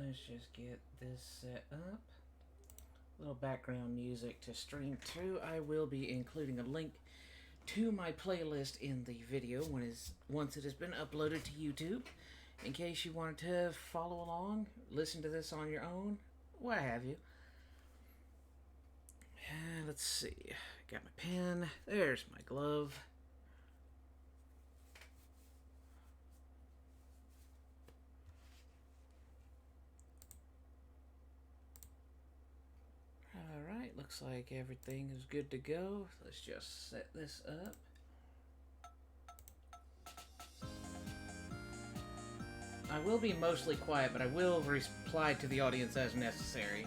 let's just get this set up. Little background music to stream to. I will be including a link to my playlist in the video once it has been uploaded to YouTube, in case you wanted to follow along, listen to this on your own, what have you. Let's see. Got my pen. There's my glove. Alright, looks like everything is good to go. Let's just set this up. I will be mostly quiet, but I will reply to the audience as necessary.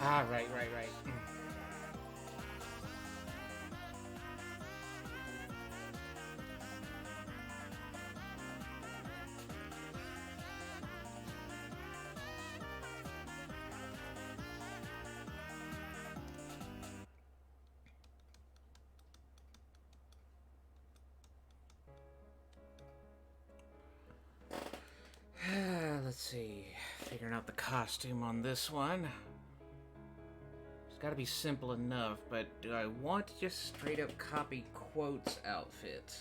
Ah, right. Let's see. Figuring out the costume on this one. It's gotta be simple enough, but do I want to just straight up copy Quote's outfit?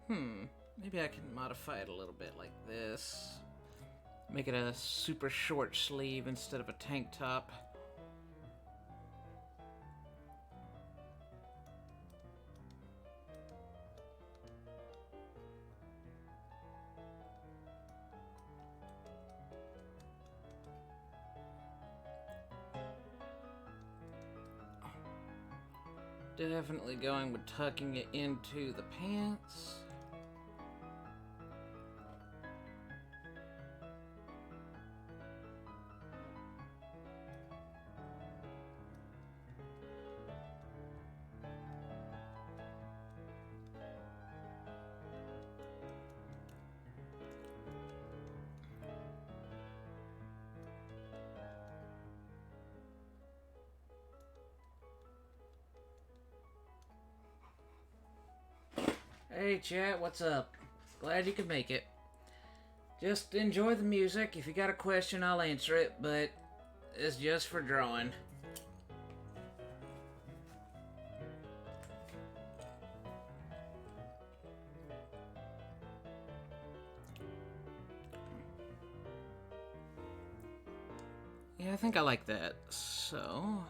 Maybe I can modify it a little bit like this. Make it a super short sleeve instead of a tank top. Definitely going with tucking it into the pants. Hey chat, what's up? Glad you could make it. Just enjoy the music. If you got a question, I'll answer it, but it's just for drawing. Yeah, I think I like that. So...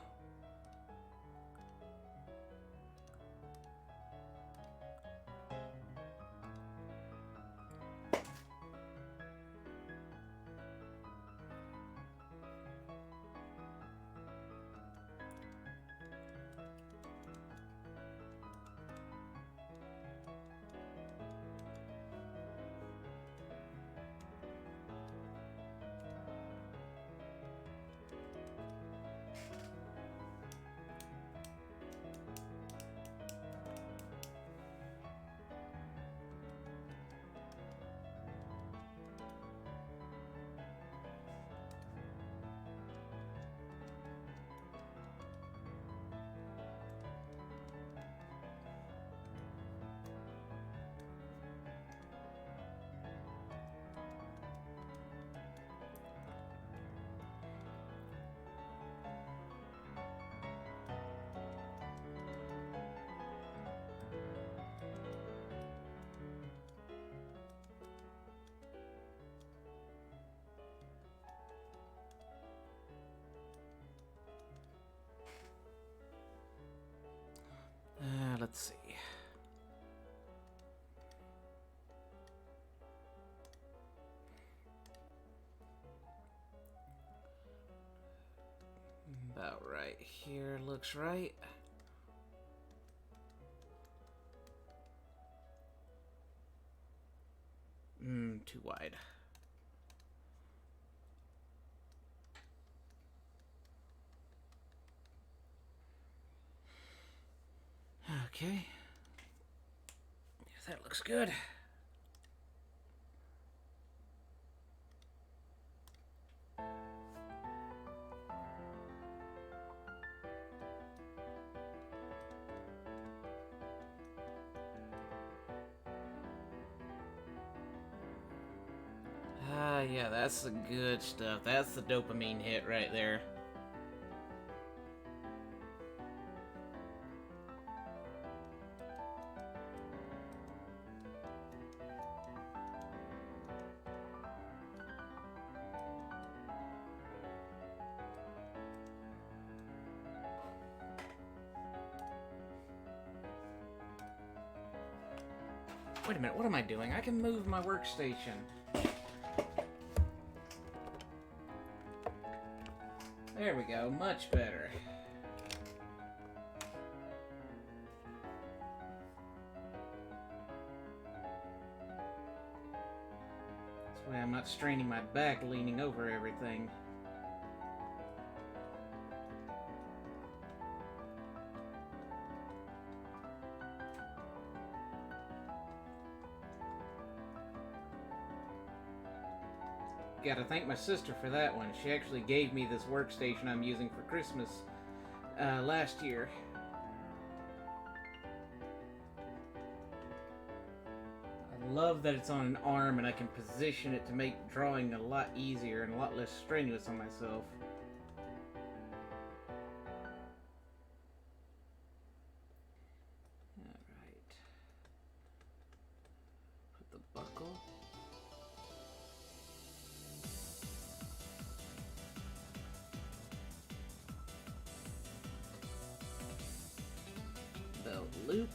let's see. About right here looks right. Too wide. Okay. That looks good. Yeah, that's the good stuff. That's the dopamine hit right there. Wait a minute, what am I doing? I can move my workstation. There we go, much better. This way I'm not straining my back leaning over everything. Gotta thank my sister for that one. She actually gave me this workstation I'm using for Christmas last year. I love that it's on an arm and I can position it to make drawing a lot easier and a lot less strenuous on myself. Alright. Put the buckle. Belt loops.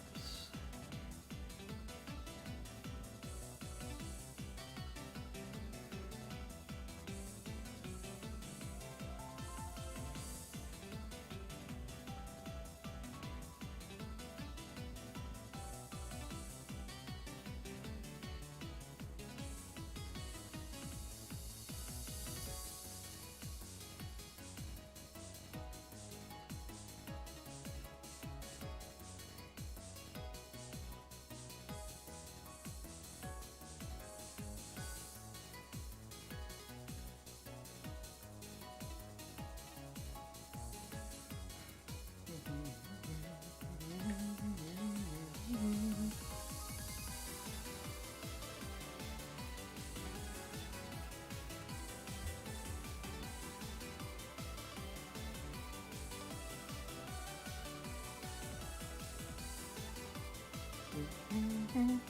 Reset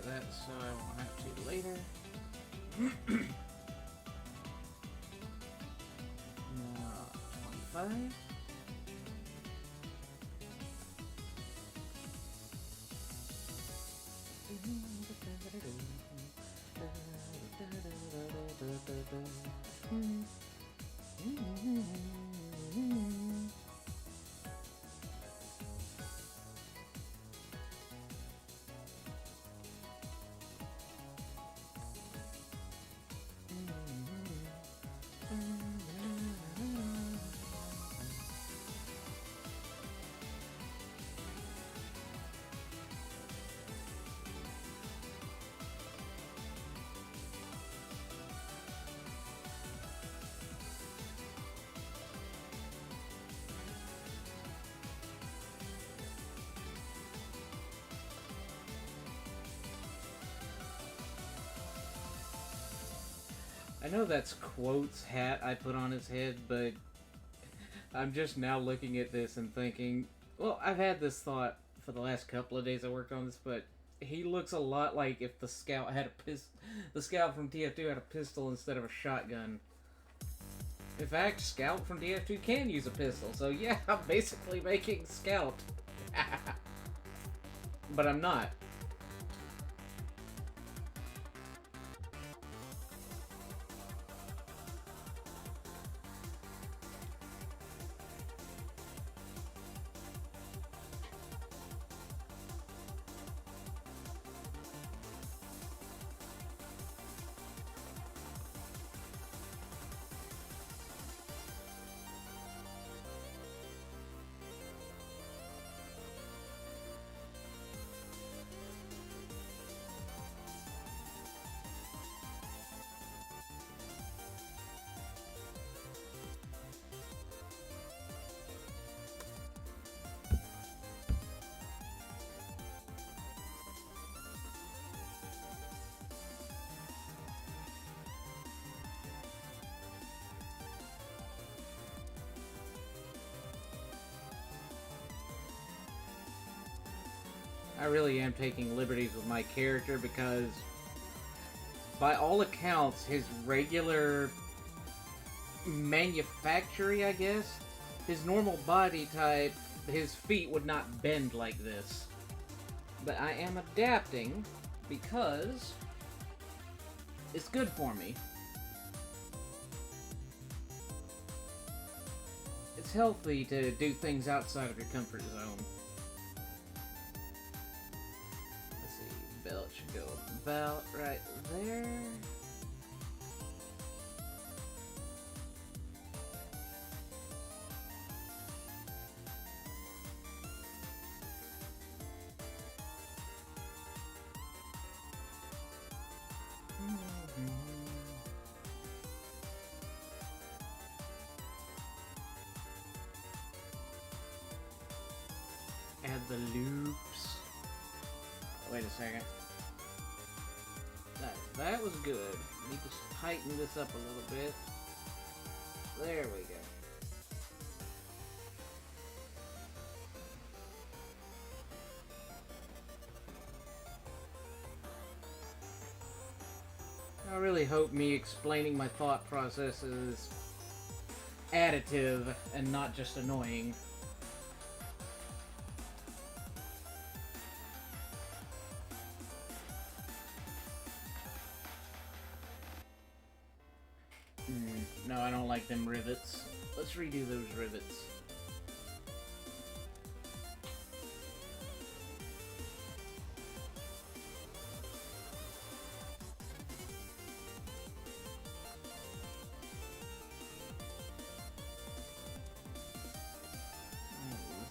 that so I won't have to later. Now, 25. I know that's Quote's hat I put on his head, but I'm just now looking at this and thinking, well, I've had this thought for the last couple of days I worked on this, but he looks a lot like if the scout had a the scout from TF2 had a pistol instead of a shotgun. In fact, Scout from TF2 can use a pistol, so yeah, I'm basically making Scout. But I'm not. I really am taking liberties with my character because, by all accounts, his regular manufacturing, I guess, his normal body type, his feet would not bend like this. But I am adapting because it's good for me. It's healthy to do things outside of your comfort zone. Belt should go about right there. Add the loops. Wait a second. That was good. Need to tighten this up a little bit. There we go. I really hope me explaining my thought process is additive and not just annoying. No, I don't like them rivets. Let's redo those rivets.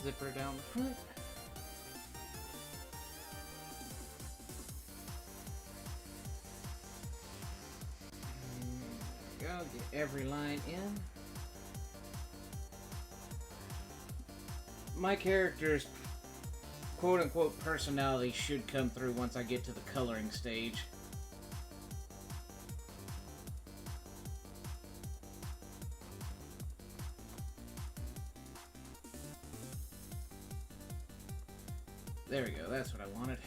Zipper down the front. Get every line in. My character's quote-unquote personality should come through once I get to the coloring stage. There we go, that's what I wanted.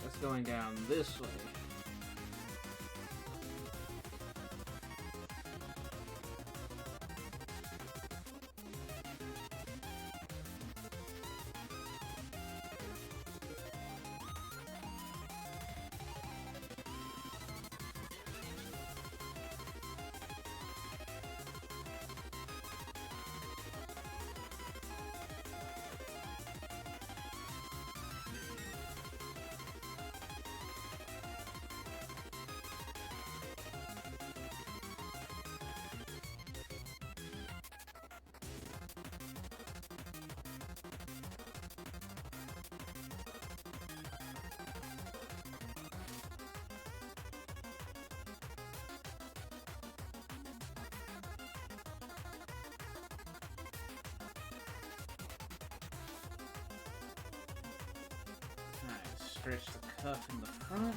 It's going down this way. Stretch the cuff in the front.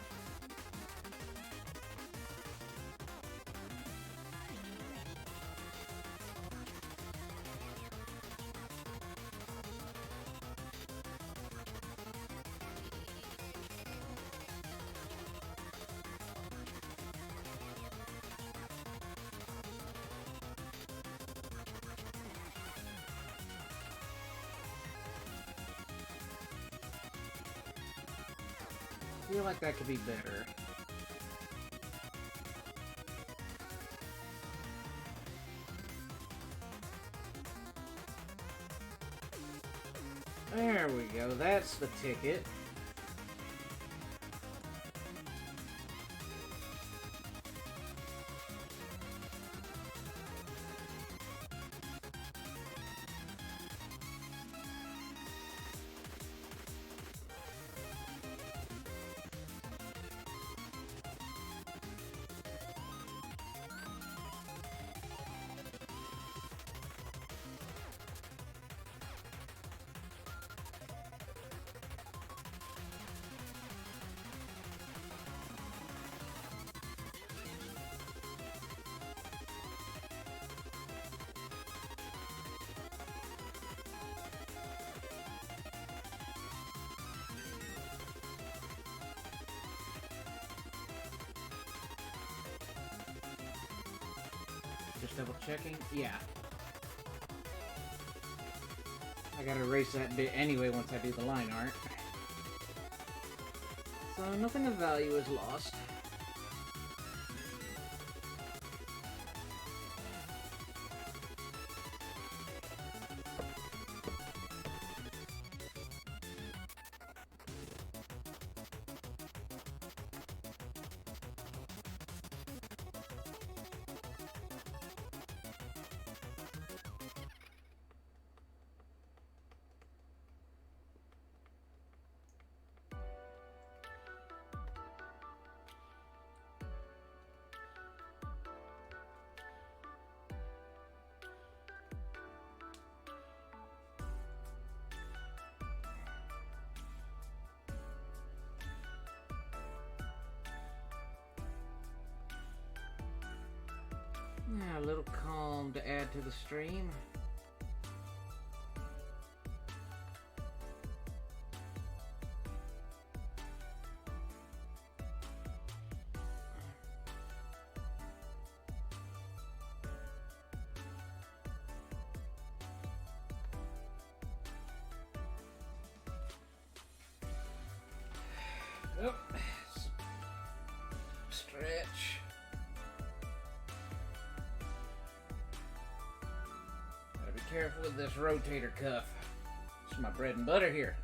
I feel like that could be better. There we go, that's the ticket. Just double checking. Yeah. I gotta erase that bit anyway once I do the line art. So nothing of value is lost. Yeah, a little calm to add to the stream. Oh, stretch. Gotta be careful with this rotator cuff. It's my bread and butter here.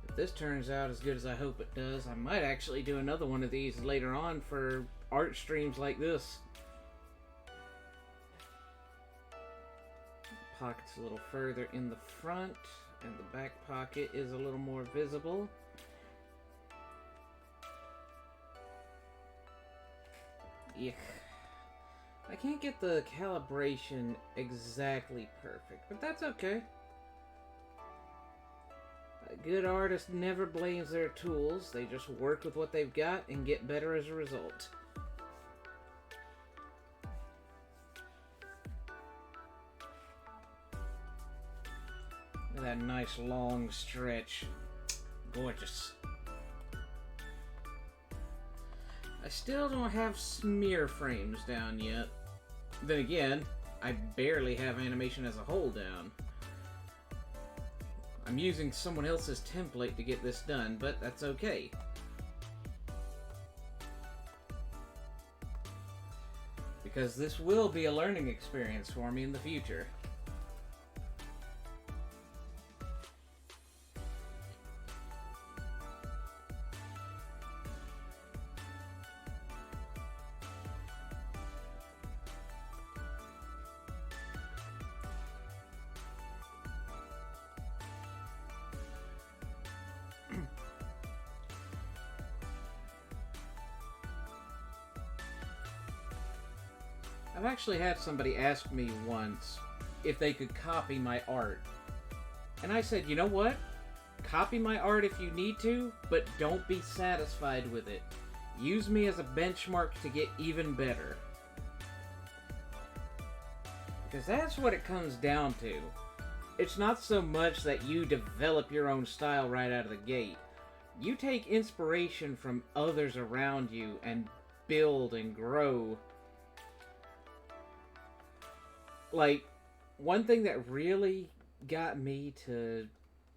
If this turns out as good as I hope it does, I might actually do another one of these later on for art streams like this. Pocket's a little further in the front, and the back pocket is a little more visible. Yuck. I can't get the calibration exactly perfect, but that's okay. A good artist never blames their tools, they just work with what they've got and get better as a result. Look at that nice long stretch. Gorgeous. I still don't have smear frames down yet. Then again, I barely have animation as a whole down. I'm using someone else's template to get this done, but that's okay. Because this will be a learning experience for me in the future. I've actually had somebody ask me once if they could copy my art. And I said, you know what? Copy my art if you need to, but don't be satisfied with it. Use me as a benchmark to get even better. Because that's what it comes down to. It's not so much that you develop your own style right out of the gate. You take inspiration from others around you and build and grow. Like, one thing that really got me to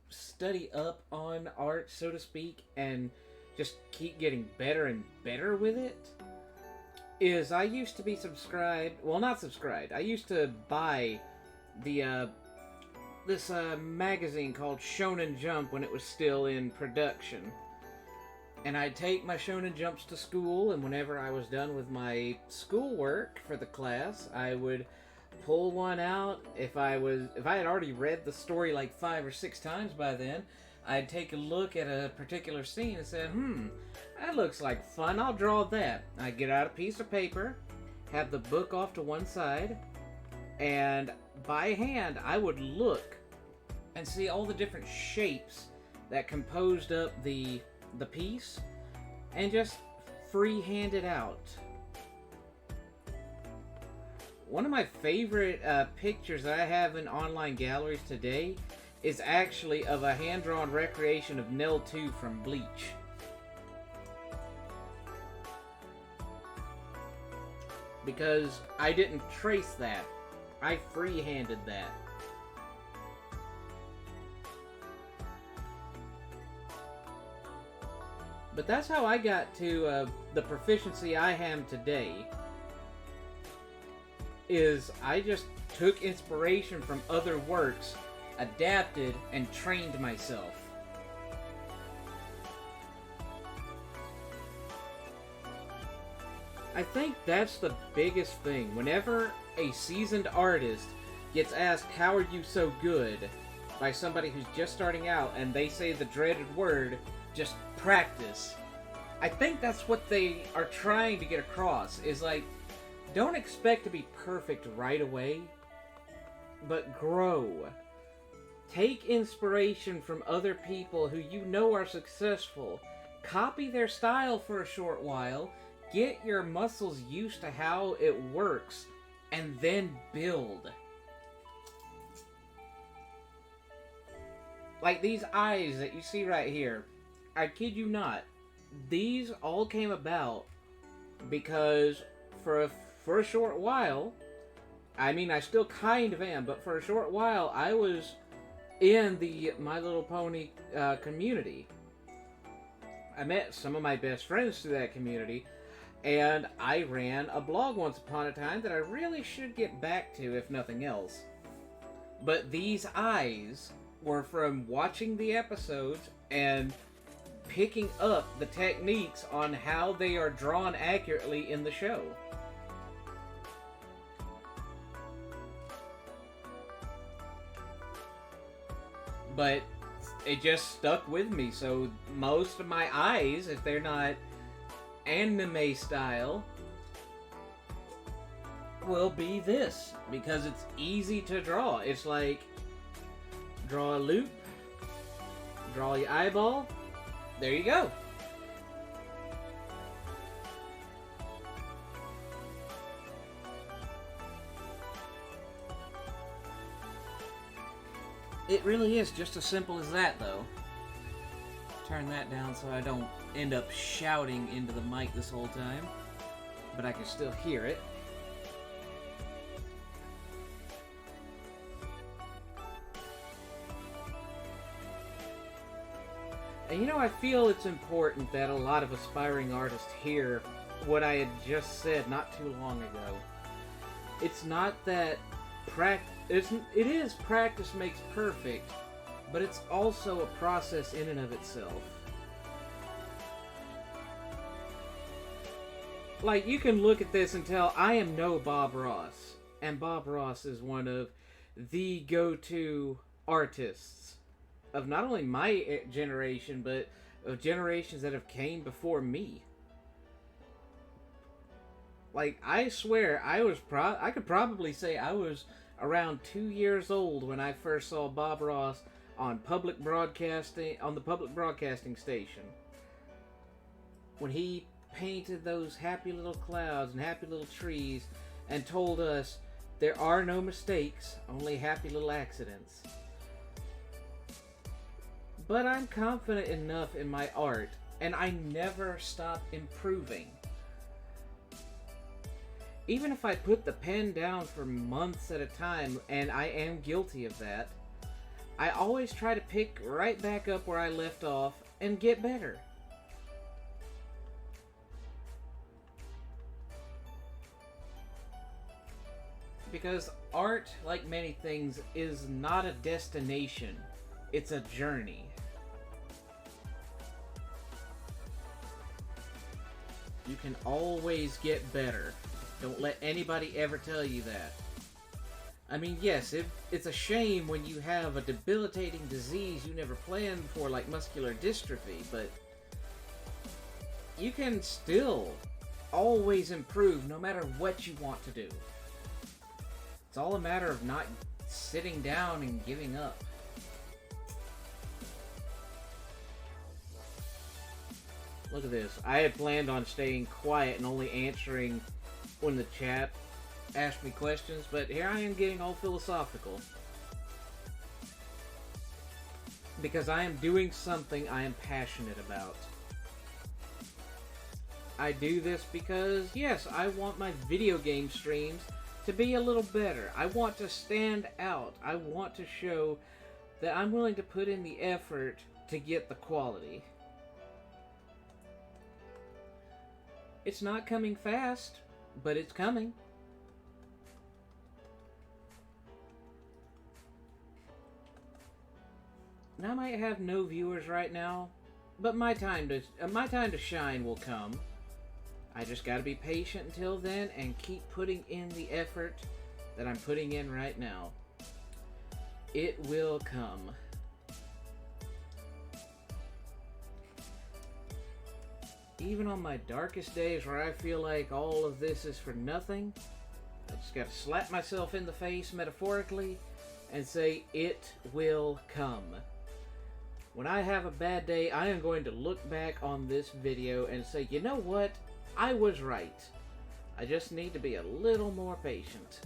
study up on art, so to speak, and just keep getting better and better with it, is I used to be subscribed, well, not subscribed, I used to buy the, this magazine called Shonen Jump when it was still in production. And I'd take my Shonen Jumps to school, and whenever I was done with my schoolwork for the class, I would pull one out. If I had already read the story like 5 or 6 times by then, I'd take a look at a particular scene and say, that looks like fun, I'll draw that. I'd get out a piece of paper, have the book off to one side, and by hand I would look and see all the different shapes that composed up the piece, and just freehand it out. One of my favorite pictures that I have in online galleries today is actually of a hand-drawn recreation of Nell 2 from Bleach. Because I didn't trace that. I free-handed that. But that's how I got to the proficiency I am today. Is I just took inspiration from other works, adapted, and trained myself. I think that's the biggest thing. Whenever a seasoned artist gets asked, how are you so good, by somebody who's just starting out, and they say the dreaded word, just practice. I think that's what they are trying to get across, is like, don't expect to be perfect right away, but grow. Take inspiration from other people who you know are successful. Copy their style for a short while, get your muscles used to how it works, and then build. Like these eyes that you see right here, I kid you not, these all came about because for a short while, I mean, I still kind of am, but for a short while, I was in the My Little Pony community. I met some of my best friends through that community, and I ran a blog once upon a time that I really should get back to, if nothing else. But these eyes were from watching the episodes and picking up the techniques on how they are drawn accurately in the show. But it just stuck with me, so most of my eyes, if they're not anime style, will be this, because it's easy to draw. It's like, draw a loop, draw your eyeball, there you go. It really is just as simple as that, though. Turn that down so I don't end up shouting into the mic this whole time, but I can still hear it. And you know, I feel it's important that a lot of aspiring artists hear what I had just said not too long ago. It's not that it is practice makes perfect, but it's also a process in and of itself. Like, you can look at this and tell I am no Bob Ross, and Bob Ross is one of the go-to artists of not only my generation, but of generations that have came before me. Like, I swear, I could probably say I was around 2 years old when I first saw Bob Ross on the public broadcasting station. When he painted those happy little clouds and happy little trees and told us there are no mistakes, only happy little accidents. But I'm confident enough in my art, and I never stop improving. Even if I put the pen down for months at a time, and I am guilty of that, I always try to pick right back up where I left off and get better. Because art, like many things, is not a destination, it's a journey. You can always get better. Don't let anybody ever tell you that. I mean, yes, it's a shame when you have a debilitating disease you never planned for, like muscular dystrophy, but you can still always improve no matter what you want to do. It's all a matter of not sitting down and giving up. Look at this. I had planned on staying quiet and only answering when the chat asked me questions, but here I am getting all philosophical. Because I am doing something I am passionate about. I do this because, yes, I want my video game streams to be a little better. I want to stand out. I want to show that I'm willing to put in the effort to get the quality. It's not coming fast, but it's coming. And I might have no viewers right now, but my time to shine will come. I just gotta be patient until then and keep putting in the effort that I'm putting in right now. It will come. Even on my darkest days where I feel like all of this is for nothing, I just gotta slap myself in the face metaphorically and say, it will come. When I have a bad day, I am going to look back on this video and say, you know what? I was right. I just need to be a little more patient.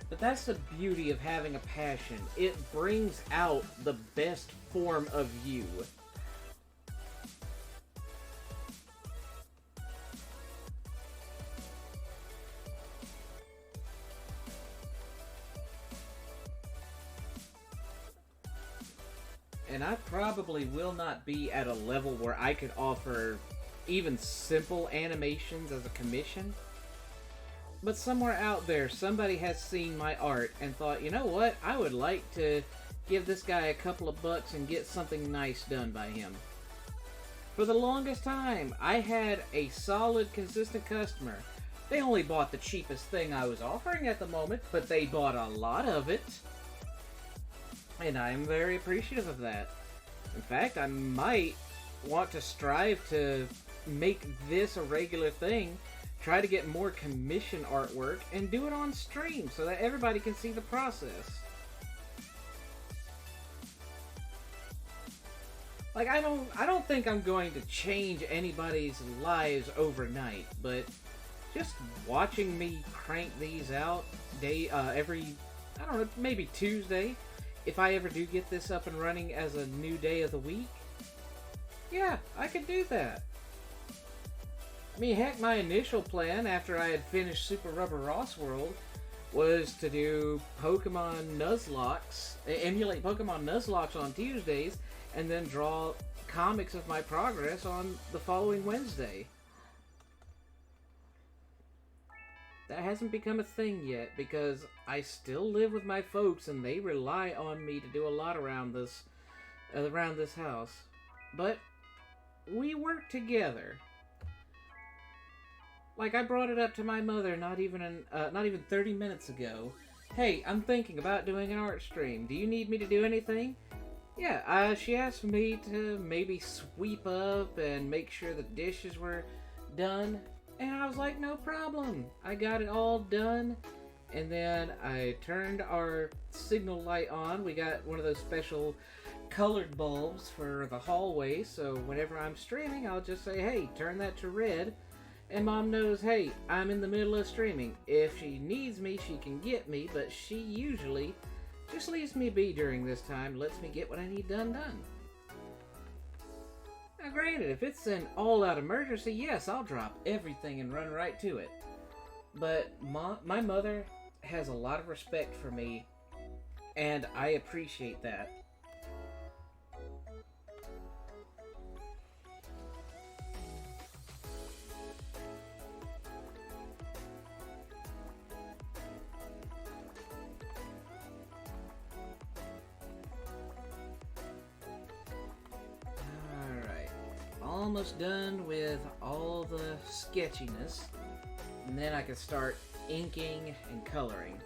But that's the beauty of having a passion. It brings out the best form of you. I probably will not be at a level where I could offer even simple animations as a commission. But somewhere out there, somebody has seen my art and thought, you know what, I would like to give this guy a couple of bucks and get something nice done by him. For the longest time, I had a solid, consistent customer. They only bought the cheapest thing I was offering at the moment, but they bought a lot of it. And I'm very appreciative of that. In fact, I might want to strive to make this a regular thing, try to get more commission artwork, and do it on stream so that everybody can see the process. Like, I don't think I'm going to change anybody's lives overnight, but just watching me crank these out every, I don't know, maybe Tuesday, if I ever do get this up and running as a new day of the week, yeah, I could do that. I mean, heck, my initial plan after I had finished Super Rubber Ross World was to do Pokemon Nuzlocke, emulate Pokemon Nuzlocke on Tuesdays, and then draw comics of my progress on the following Wednesday. That hasn't become a thing yet because I still live with my folks and they rely on me to do a lot around this house. But we work together. Like, I brought it up to my mother not even 30 minutes ago. Hey, I'm thinking about doing an art stream. Do you need me to do anything? Yeah, she asked me to maybe sweep up and make sure the dishes were done. And I was like, no problem. I got it all done. And then I turned our signal light on. We got one of those special colored bulbs for the hallway. So whenever I'm streaming, I'll just say, hey, turn that to red. And Mom knows, hey, I'm in the middle of streaming. If she needs me, she can get me. But she usually just leaves me be during this time, lets me get what I need done. Now granted, if it's an all-out emergency, yes, I'll drop everything and run right to it. But my mother has a lot of respect for me, and I appreciate that. Almost done with all the sketchiness, and then I can start inking and coloring.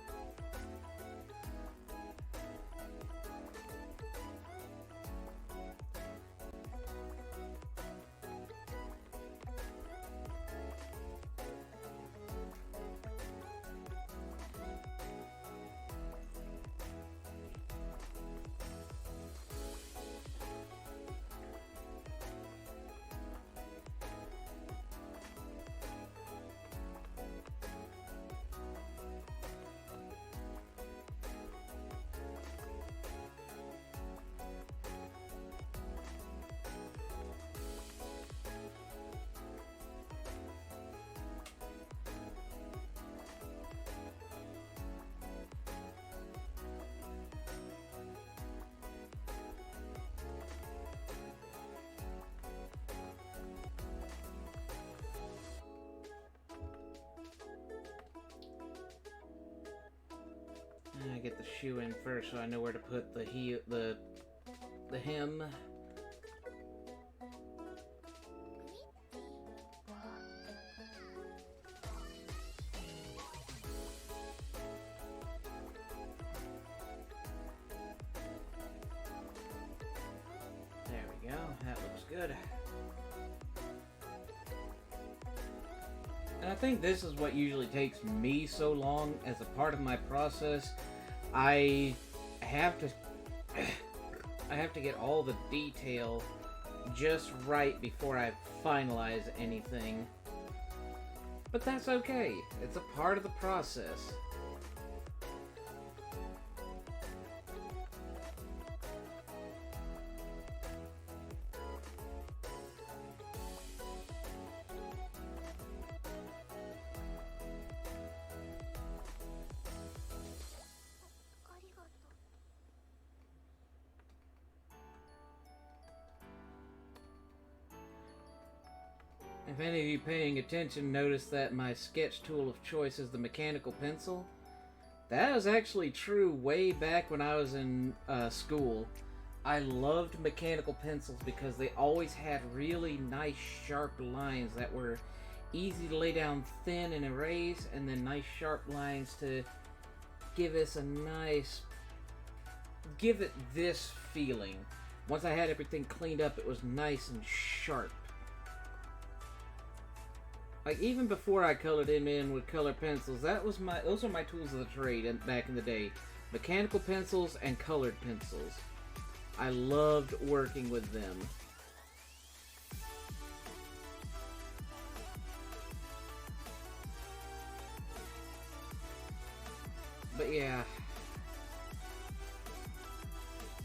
I get the shoe in first so I know where to put the hem. There we go, that looks good. And I think this is what usually takes me so long as a part of my process. I have to get all the detail just right before I finalize anything. But that's okay. It's a part of the process. If any of you paying attention notice that my sketch tool of choice is the mechanical pencil, that was actually true way back when I was in school. I loved mechanical pencils because they always had really nice sharp lines that were easy to lay down thin and erase, and then nice sharp lines to give us a nice, give it this feeling. Once I had everything cleaned up, it was nice and sharp. Like, even before I colored him in with color pencils, those are my tools of the trade back in the day. Mechanical pencils and colored pencils. I loved working with them. But yeah.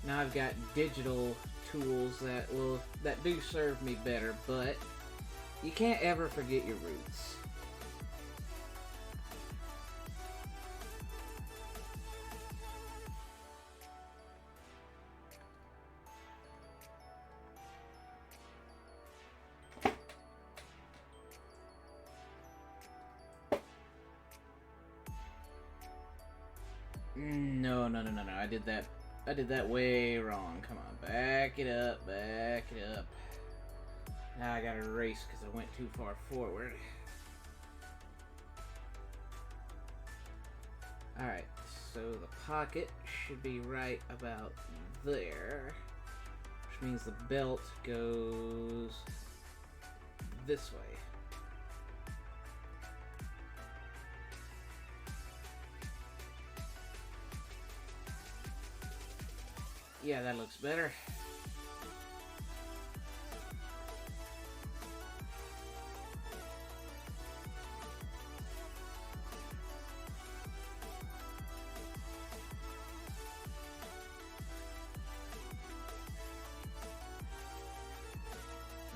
Now I've got digital tools that do serve me better, but you can't ever forget your roots. No. I did that way wrong. Come on, back it up. Now I gotta erase because I went too far forward. Alright, so the pocket should be right about there, which means the belt goes this way. Yeah, that looks better.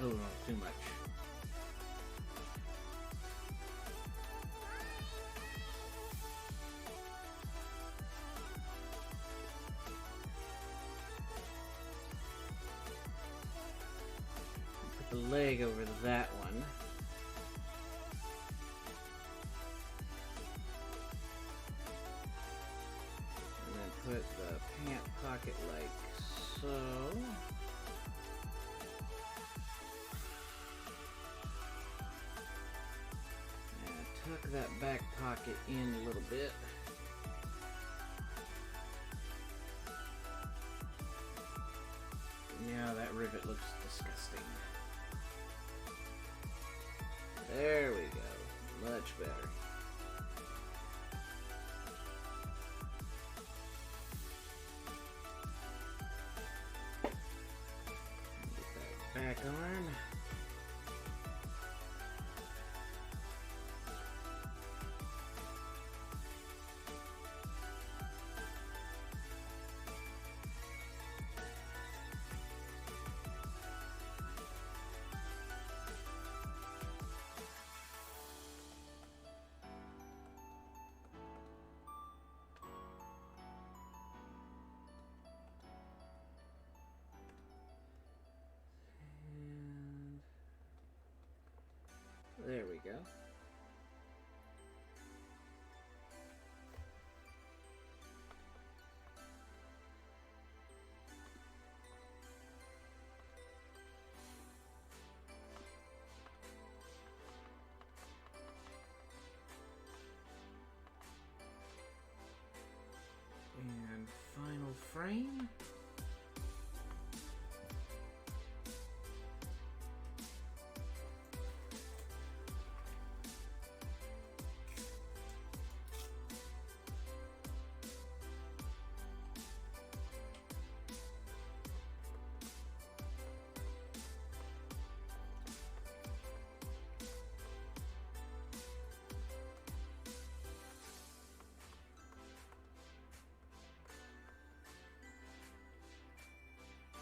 Oh, no, too much. Put the leg over that one. And then put the pant pocket like so. Tuck that back pocket in a little bit. Yeah, that rivet looks disgusting. There we go. Much better. Get that back arm. There we go. And final frame.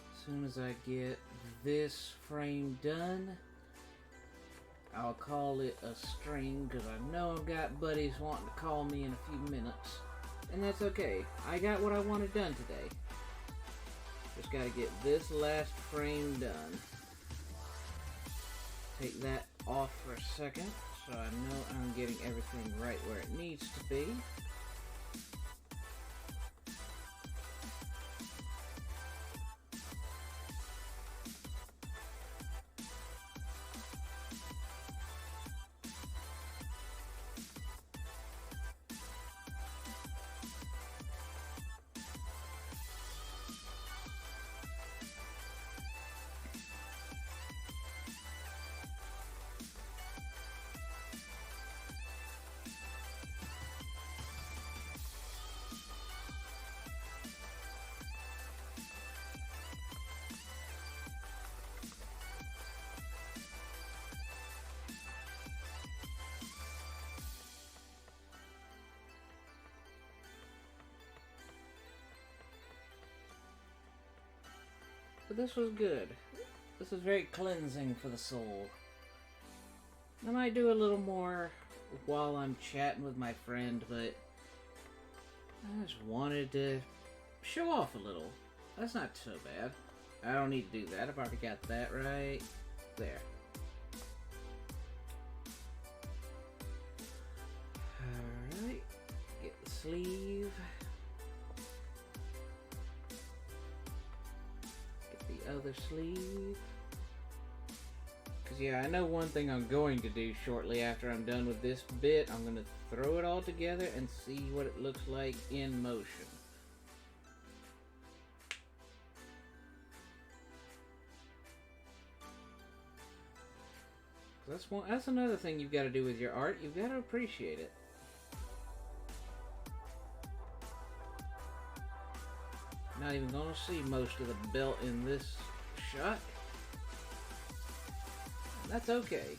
As soon as I get this frame done, I'll call it a string, because I know I've got buddies wanting to call me in a few minutes. And that's okay. I got what I wanted done today. Just gotta get this last frame done. Take that off for a second so I know I'm getting everything right where it needs to be. But this was good. This was very cleansing for the soul. I might do a little more while I'm chatting with my friend, but I just wanted to show off a little. That's not so bad. I don't need to do that. I've already got that right there. Alright. Get the sleeve. Other sleeve. Because yeah, I know one thing I'm going to do shortly after I'm done with this bit. I'm going to throw it all together and see what it looks like in motion. That's another thing you've got to do with your art. You've got to appreciate it. Not even gonna see most of the belt in this shot. That's okay.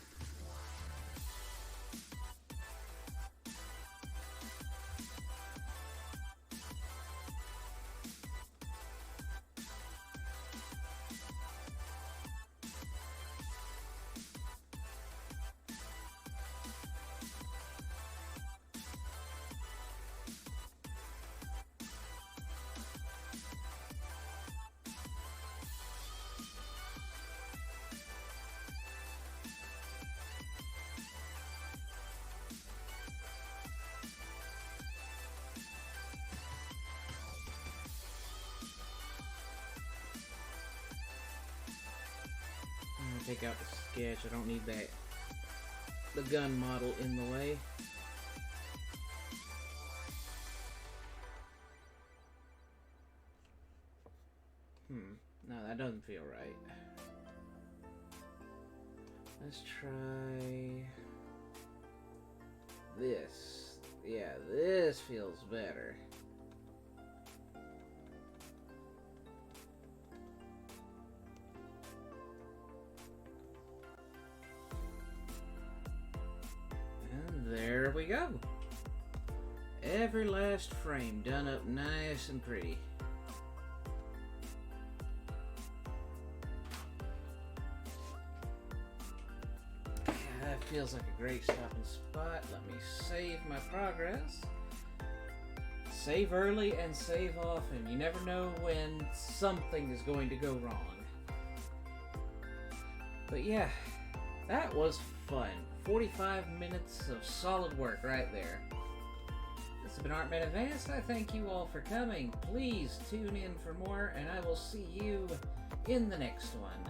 Take out the sketch. I don't need the gun model in the way. No, that doesn't feel right. Let's try this. Yeah, this feels better. There we go. Every last frame done up nice and pretty. That feels like a great stopping spot. Let me save my progress. Save early and save often. You never know when something is going to go wrong. But yeah, that was fun. 45 minutes of solid work right there. This has been ArtMan Advanced. I thank you all for coming. Please tune in for more, and I will see you in the next one.